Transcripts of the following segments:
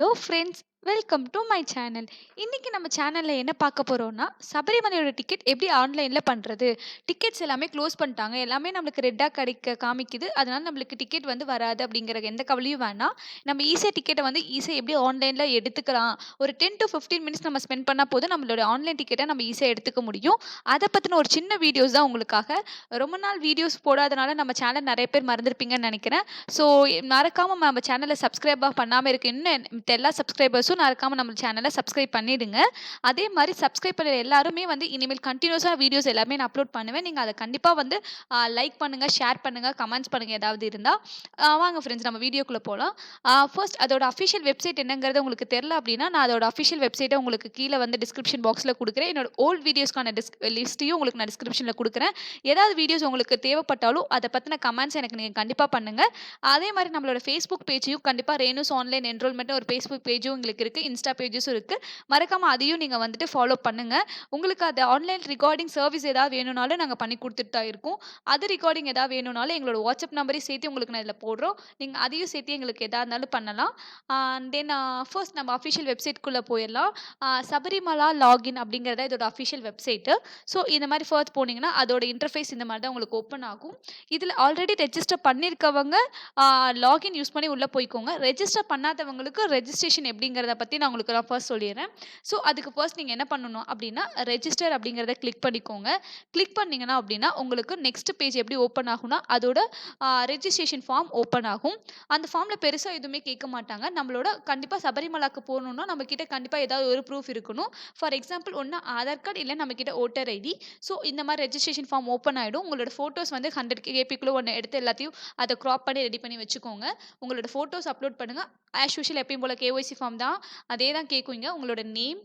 Hello friends, welcome to my channel. இன்னைக்கு நம்ம சேனல்ல என்ன பார்க்க போறோம்னா, சபரிமலையோட டிக்கெட் எப்படி ஆன்லைன்ல பண்றது? டிக்கெட்ஸ் எல்லாமே க்ளோஸ் பண்ணிட்டாங்க. எல்லாமே நம்மளுக்கு ரெட்டா காமிக்குது. அதனால நம்மளுக்கு டிக்கெட் வந்து வராது அப்படிங்கிற எந்த கவலையும் வேணாம். நம்ம ஈஸியா டிக்கெட்ட வந்து ஈஸியா எப்படி ஆன்லைன்ல எடுத்துக்கலாம். ஒரு 10 to 15 மினிட்ஸ் நம்ம ஸ்பெண்ட் பண்ணா போதும் நம்மளோட ஆன்லைன் டிக்கெட்ட நம்ம ஈஸியா எடுத்துக்க முடியும். அத பத்தின ஒரு சின்ன வீடியோஸ் தான் உங்களுக்காக. ரொம்ப நாள் வீடியோஸ் போடாதனால நம்ம சேனல் நெறைய பேர் மறந்திருப்பீங்கன்னு நெனைக்கிறேன். ஸோ மறக்காம நம்ம சேனல பண்ணாம இருக்க இன்னும் மித்த எல்லா சப்ஸ்கிரைபர்ஸும் மறக்காம நம்ம சேனல சப்ஸ்கிரைப் பண்ணிடுங்க. அதே மாரி சப்ஸ்கிரைப் பண்ண எல்லாருமே வந்து இனிமேல் கன்டினியூஸா வீடியோஸ் எல்லாமே நான் அப்லோட் பண்ணுவேன். நீங்க அத கண்டிப்பா வந்து லைக் பண்ணுங்க, ஷேர் பண்ணுங்க, கமெண்ட்ஸ் பண்ணுங்க ஏதாவது இருந்தா. வாங்க ஃப்ரெண்ட்ஸ் நம்ம வீடியோக்குள்ள போலாம். ஃபர்ஸ்ட் அதோட அஃபிஷியல் வெப்சைட் என்னங்கிறது உங்களுக்கு தெரியல அப்டின்னா, நான் அதோட அஃபிஷியல் வெப்சைட்ட உங்களுக்கு கீழ வந்து டிஸ்கிரிப்ஷன் பாக்ஸ்ல குடுக்குறேன். என்னோட ஓல்ட் வீடியோஸ்க்கான லிஸ்ட்டையும் உங்களுக்கு நான் டிஸ்கிரிப்ஷன்ல குடுக்குறேன். ஏதாவது வீடியோஸ் உங்களுக்கு தேவைப்பட்டாலும் அத பத்தின கமெண்ட்ஸ் எனக்கு நீங்க கண்டிப்பா பண்ணுங்க. அதே மாரி நம்மளோட Facebook பேஜையும் கண்டிப்பா ரேணுஸ் ஆன்லைன் என்ரோல்மெண்ட்னு ஒரு Facebook பேஜும் உங்களுக்கு இருக்கு. இன்ஸ்டா பேஜஸும் இருக்கு. மறக்காம அதையும் நீங்க வந்துட்டு ஃபாலோ பண்ணுங்க. உங்களுக்கு அது ஆன்லைன் ரிகார்டிங் சர்வீஸ் ஏதாவது வேணும்னாலும் நாங்க பண்ணி குடுத்துட்டு தான் இருக்கோம். அது ரிகார்டிங் ஏதாவது வேணும்னாலும் எங்களோட வாட்ஸ்அப் நம்பரையும் சேர்த்து உங்களுக்கு நான் இதுல போடுறோம். நீங்க அதையும் சேர்த்து எங்களுக்கு எதா இருந்தாலும் பண்ணலாம். தென் ஃபர்ஸ்ட் நம்ம அஃபிஷியல் வெப்சைட்குள்ள போயிரலாம். சபரிமலா லாகின் அப்படிங்கிறது இதோட அஃபிஷியல் வெப்சைட்டு. ஸோ இந்த மாரி ஃபர்ஸ்ட் போனீங்கன்னா, அதோட இன்டர்ஃபேஸ் இந்த மாரி தான் உங்களுக்கு ஓப்பன் ஆகும். இதுல ஆல்ரெடி ரெஜிஸ்டர் பண்ணியிருக்கவங்க லாகின் யூஸ் பண்ணி உள்ள போய்க்கோங்க. ரெஜிஸ்டர் பண்ணாதவங்களுக்கு ரெஜிஸ்ட்ரேஷன் எப்படிங்கிறத பத்தி நான் உங்களுக்கு ஃபர்ஸ்ட் சொல்லிர்றேன். ஸோ அதுக்கு ஃபர்ஸ்ட் நீங்க என்ன பண்ணணும் அப்படின்னா, ரெஜிஸ்டர் அப்படிங்கிறத கிளிக் பண்ணிக்கோங்க. கிளிக் பண்ணீங்கன்னா அப்படின்னா, உங்களுக்கு நெக்ஸ்ட் பேஜ் எப்படி ஓப்பன் ஆகும்னா, அதோட ரெஜிஸ்ட்ரேஷன் ஃபார்ம் ஓப்பன் ஆகும். அந்த ஃபார்ம்ல பெருசா எதுவுமே கேட்க மாட்டாங்க. நம்மளோட கண்டிப்பா சபரிமலாக்கு போணும்னா, நம்ம கிட்ட கண்டிப்பா ஏதாவது ஒரு ப்ரூஃப் இருக்கணும். ஃபார் எக்ஸாம்பிள் ஒண்ணு ஆதார் கார்டு இல்ல நம்ம கிட்ட வோட்டர் ஐடி. ஸோ இந்த மாரி ரெஜிஸ்ட்ரேஷன் ஃபார்ம் ஓப்பன் ஆயிடும். உங்களோட ஃபோட்டோஸ் வந்து 100 கேபிக்குள்ள ஒண்ணு எடுத்து எல்லாத்தையும் அத கிராப் பண்ணி ரெடி பண்ணி வச்சுக்கோங்க. உங்களோட ஃபோட்டோஸ் அப்லோட் பண்ணுங்க. ஆஸ் யூசுவல் எப்பயும் போல கேஒய்சி ஃபார்ம் தான். அதே தான் கேட்குங்க. உங்களோட நேம்,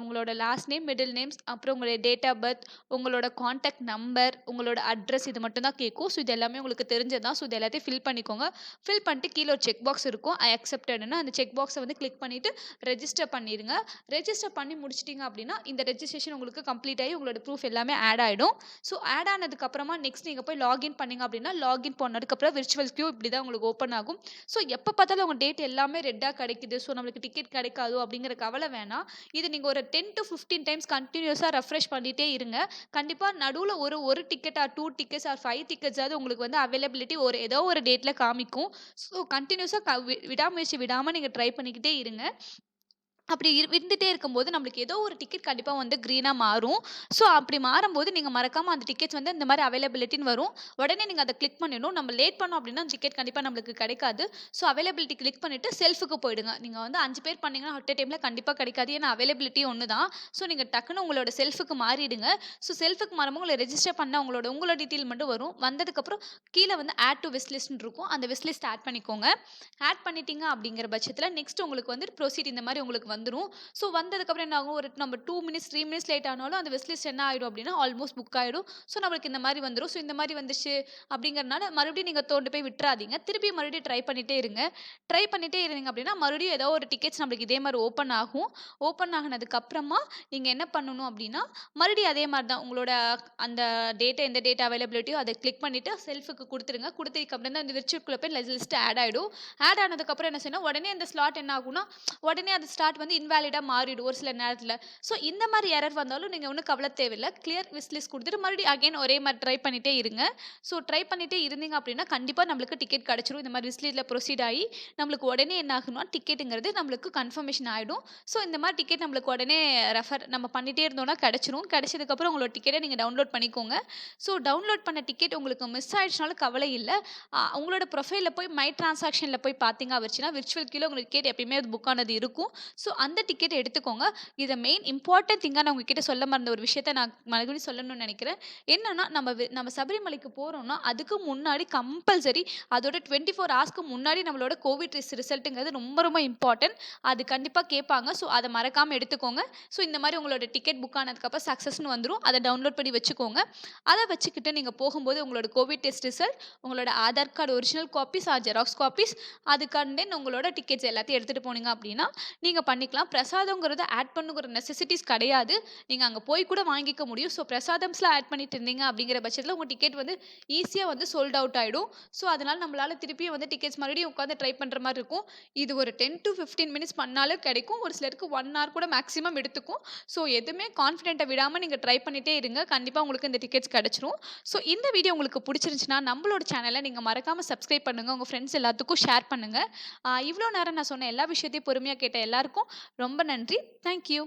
உங்களோட லாஸ்ட் நேம், மிடில் நேம்ஸ், அப்புறம் உங்களுடைய டேட் ஆஃப் பர்த், உங்களோட கான்டாக்ட் நம்பர், உங்களோட அட்ரஸ் இது மட்டும் தான் கேட்கும். ஸோ இது எல்லாமே உங்களுக்கு தெரிஞ்சது தான். ஸோ இது எல்லாத்தையும் ஃபில் பண்ணிக்கோங்க. ஃபில் பண்ணிட்டு கீழ ஒரு செக் பாக்ஸ் இருக்கும். ஐ அக்செப்டட்ன்னு அந்த செக் பாக்ஸ வந்து கிளிக் பண்ணிட்டு ரெஜிஸ்டர் பண்ணிருங்க. ரெஜிஸ்டர் பண்ணி முடிச்சிட்டீங்க அப்படின்னா, இந்த ரெஜிஸ்ட்ரேஷன் உங்களுக்கு கம்ப்ளீட் ஆகி உங்களோட ப்ரூஃப் எல்லாமே ஆட் ஆயிடும். ஸோ ஆட் ஆனதுக்கு அப்புறமா நெக்ஸ்ட் நீங்க போய் லாகின் பண்ணீங்க அப்படின்னா, லாகின் பண்ணதுக்கு அப்புறம் விர்ச்சுவல் கியூ இப்படி தான் உங்களுக்கு ஓப்பன் ஆகும். ஸோ எப்ப பார்த்தாலும் உங்க டேட் எல்லாமே ரெட்டா கிடைக்குது. ஸோ நம்மளுக்கு டிக்கெட் கிடைக்காதோ அப்படிங்கிற கவலை வேணாம். இது நீங்க ஒரு 10 to 15 டைம்ஸ் கன்டினியூஸா ரெஃப்ரெஷ் பண்ணிட்டே இருங்க. கண்டிப்பா நடுவுல ஒரு டிக்கெட் ஆர் 2 டிக்கெட்ஸ் ஆர் 5 டிக்கெட்ஸாவது உங்களுக்கு வந்து அவைலபிலிட்டி ஏதோ ஒரு டேட்ல காமிக்கும். ஸோ கன்டினியூஸா விடாமுயற்சி விடாம நீங்க ட்ரை பண்ணிக்கிட்டே இருங்க. அப்படி இருந்துட்டே இருக்கும்போது நம்மளுக்கு ஏதோ ஒரு டிக்கெட் கண்டிப்பா வந்து கிரீனா மாறும். ஸோ அப்படி மாறும்போது நீங்க மறக்காம அந்த டிக்கெட்ஸ் வந்து இந்த மாரி அவைலபிலிட்டின்னு வரும். உடனே நீங்க அத கிளிக் பண்ணிடணும். நம்ம லேட் பண்ணோம் அப்படின்னா அந்த டிக்கெட் கண்டிப்பா நம்மளுக்கு கிடைக்காது. ஸோ அவைலபிலிட்டி கிளிக் பண்ணிட்டு செல்ஃப்க்கு போயிடுங்க. நீங்க வந்து 5 பேர் பண்ணீங்கன்னா அட் எ டைம்ல கண்டிப்பா கிடைக்காது. ஏன்னா அவைலபிலிட்டி ஒண்ணு தான். ஸோ நீங்க டக்குனு உங்களோட செல்ஃப்க்கு மாறிடுங்க. ஸோ செல்ஃப்க்கு மாறும்போது உங்கள ரெஜிஸ்டர் பண்ண உங்களோட டீட்டெயில் மட்டும் வரும். வந்ததுக்கப்புறம் கீழ வந்து ஆட் டூ விஷ் லிஸ்ட்ன்னு இருக்கும். அந்த விஷ் லிஸ்ட் ஆட் பண்ணிக்கோங்க. ஆட் பண்ணிட்டீங்க அப்படிங்கிற பட்சத்தில நெக்ஸ்ட் உங்களுக்கு வந்து ப்ரொசீட் இந்த மாரி உங்களுக்கு வந்துரும். ஸோ வந்ததுக்கப்புறம் என்ன ஆகும், ஒரு நம்ம 2 மினிட்ஸ், 3 மினிட்ஸ் லேட் ஆனாலும் அந்த விஷ் லிஸ்ட் என்ன ஆயிடும் அப்படின்னா, ஆல்மோஸ்ட் புக் ஆயிடும். ஸோ நம்மளுக்கு இந்த மாரி வந்துரும். ஸோ இந்த மாரி வந்துச்சு அப்படிங்கிறனால மறுபடியும் நீங்க தோண்டு போய் விட்டுறாதீங்க. திருப்பி மறுபடியும் ட்ரை பண்ணிட்டே இருங்க. ட்ரை பண்ணிட்டே இருந்தீங்க அப்படின்னா, மறுபடியும் ஏதோ ஒரு டிக்கெட்ஸ் நம்மளுக்கு இதே மாரி ஓப்பன் ஆகும். ஓப்பன் ஆகுனதுக்கு அப்புறமா நீங்க என்ன பண்ணணும் அப்படின்னா, மறுபடியும் அதே மாரி தான் உங்களோட அந்த எந்த டேட் அவைலபிலிட்டியோ அத கிளிக் பண்ணிட்டு செல்ஃப்க்கு குடுத்துருங்க. குடுத்ததுக்கு அப்புறம் தான் இந்த விர்ச்சுவல்குள்ள போய் லிஸ்ட் ஆட் ஆயிடும். ஆட் ஆனதுக்கு அப்புறம் என்ன செய்யணும், உடனே அந்த ஸ்லாட் என்ன ஆகும்னா, உடனே அந்த ஸ்லாட் வந்து இன்வாலிடா மாறிடும் ஒரு சில நேரத்துல. ஸோ இந்த மாரி எரர் வந்தாலும் நீங்க ஒண்ணும் கவல தேவையில்ல. கிளியர் விஷ் லிஸ்ட் குடுத்துட்டு மறுபடியும் அகைன் ஒரே மாரி ட்ரை பண்ணிட்டே இருங்க. ஸோ ட்ரை பண்ணிட்டே இருந்தீங்க அப்படின்னா, கண்டிப்பா நம்மளுக்கு டிக்கெட் கிடைச்சிரும். இந்த மாரி விஷ் லிஸ்ட்ல ப்ரொசீட் ஆயி நம்மளுக்கு உடனே என்ன ஆகும்னா, டிக்கெட்ங்கிறது நம்மளுக்கு கன்ஃபர்மேஷன் ஆயிடும். ஸோ இந்த மாரி டிக்கெட் நம்மளுக்கு உடனே நம்ம பண்ணிட்டே இருந்தோம்னா கிடைச்சிரும். கிடைச்சதுக்கு அப்புறம் உங்களோட டிக்கெட்ட நீங்க டவுன்லோட் பண்ணிக்கோங்க. ஸோ டவுன்லோட் பண்ண டிக்கெட் உங்களுக்கு மிஸ் ஆயிடுச்சுனாலும் கவலை இல்ல. உங்களோட ப்ரொஃபைல்ல போய் மை டிரான்சாக்ஷன்ல போய் பார்த்தீங்க அப்படிச்சுன்னா, விர்ச்சுவல் கீழ உங்களுக்கு டிக்கெட் எப்பயுமே அது புக் ஆனது இருக்கும். ஸோ அந்த டிக்கெட்ட எடுத்துக்கோங்க. இத மெயின் இம்பார்ட்டன்ட் திங்கா நான் உங்ககிட்ட சொல்ல மறந்த ஒரு விஷயத்த நான் மறுபடியும் சொல்லணும்னு நெனைக்கிறேன். என்னன்னா, நம்ம சபரிமலைக்கு போறோம்னா, அதுக்கு முன்னாடி கம்பல்சரி அதோட 24 ஹார்ஸ்க்கு முன்னாடி நம்மளோட கோவிட் ரிசல்ட்ங்கிறது ரொம்ப ரொம்ப இம்பார்ட்டன்ட். அது கண்டிப்பா கேட்பாங்க. ஸோ அத மறக்காம எடுத்துக்கோங்க. ஸோ இந்த மாரி உங்களோட டிக்கெட் புக் ஆனதுக்கப்புறம் சக்சஸ்ன்னு வந்துரும். அத டவுன்லோட் பண்ணி வச்சுக்கோங்க. அத வச்சுக்கிட்டு நீங்க போகும்போது உங்களோட கோவிட் டெஸ்ட் ரிசல்ட், உங்களோட Aadhaar card original copies or xerox copies, அதுக்கு அண்ட் தென் உங்களோட டிக்கெட்ஸ் எல்லாத்தையும் எடுத்துட்டு போனீங்க அப்படின்னா, நீங்க பண்ணிக்கலாம். பிரசாதம்ங்கிறது ஆட் பண்ணுங்கிற நெசசிட்டிஸ் கிடையாது. நீங்க அங்க போய் கூட வாங்கிக்க முடியும். ஸோ பிரசாதம்ஸ்லாம் ஆட் பண்ணிட்டு இருந்தீங்க அப்படிங்கிற பட்சத்தில உங்க டிக்கெட் வந்து ஈஸியா வந்து சோல்ட் அவுட் ஆயிடும். ஸோ அதனால நம்மளால திருப்பியும் வந்து டிக்கெட்ஸ் மறுபடியும் உட்காந்து ட்ரை பண்ற மாரி இருக்கும். இது ஒரு 10 to 15 மினிட்ஸ் பண்ணாலும் கிடைக்கும். ஒரு சிலருக்கு 1 ஹவர் கூட மேக்ஸிமம் எடுத்துக்கும். ஸோ எதுவுமே கான்ஃபிடென்ட்ட விடாம நீங்க ட்ரை பண்ணிட்டே இருங்க. கண்டிப்பா உங்களுக்கு இந்த டிக்கெட்ஸ் கிடைச்சிரும். ஸோ இந்த வீடியோ உங்களுக்கு புடிச்சிருந்துச்சுன்னா, நம்மளோட சேனல நீங்க மறக்காம சப்ஸ்கிரைப் பண்ணுங்க. உங்க ஃப்ரெண்ட்ஸ் எல்லாத்துக்கும் ஷேர் பண்ணுங்க. இவ்ளோ நேரம் நான் சொன்ன எல்லா விஷயத்தையும் பொறுமையா கேட்ட எல்லாருக்கும் ரொம்ப நன்றி. Thank you.